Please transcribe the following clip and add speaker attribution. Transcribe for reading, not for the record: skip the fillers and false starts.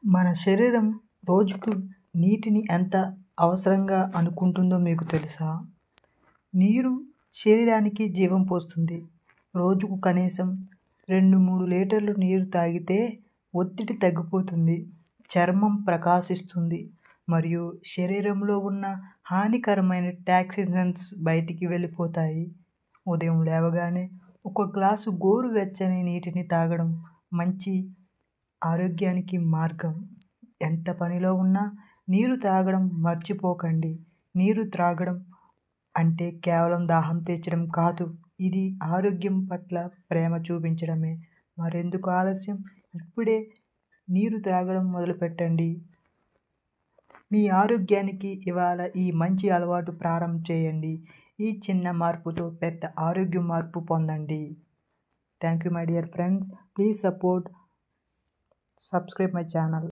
Speaker 1: మన శరీరం రోజుకు నీటిని ఎంత అవసరంగా అనుకుంటుందో మీకు తెలుసా? నీరు శరీరానికి జీవం పోస్తుంది. రోజుకు కనీసం 2-3 లీటర్లు నీరు తాగితే ఒత్తిడి తగ్గిపోతుంది, చర్మం ప్రకాశిస్తుంది మరియు శరీరంలో ఉన్న హానికరమైన టాక్సిన్స్ బయటికి వెళ్ళిపోతాయి. ఉదయం లేవగానే ఒక గ్లాసు గోరువెచ్చని నీటిని తాగడం మంచి ఆరోగ్యానికి మార్గం. ఎంత పనిలో ఉన్నా నీరు తాగడం మర్చిపోకండి. నీరు త్రాగడం అంటే కేవలం దాహం తీర్చడం కాదు, ఇది ఆరోగ్యం పట్ల ప్రేమ చూపించడమే. మరెందుకు ఆలస్యం? ఇప్పుడే నీరు త్రాగడం మొదలుపెట్టండి. మీ ఆరోగ్యానికి ఇవాళ ఈ మంచి అలవాటు ప్రారంభం చేయండి. ఈ చిన్న మార్పుతో పెద్ద ఆరోగ్య మార్పు పొందండి. Thank you my dear friends. Please subscribe my channel.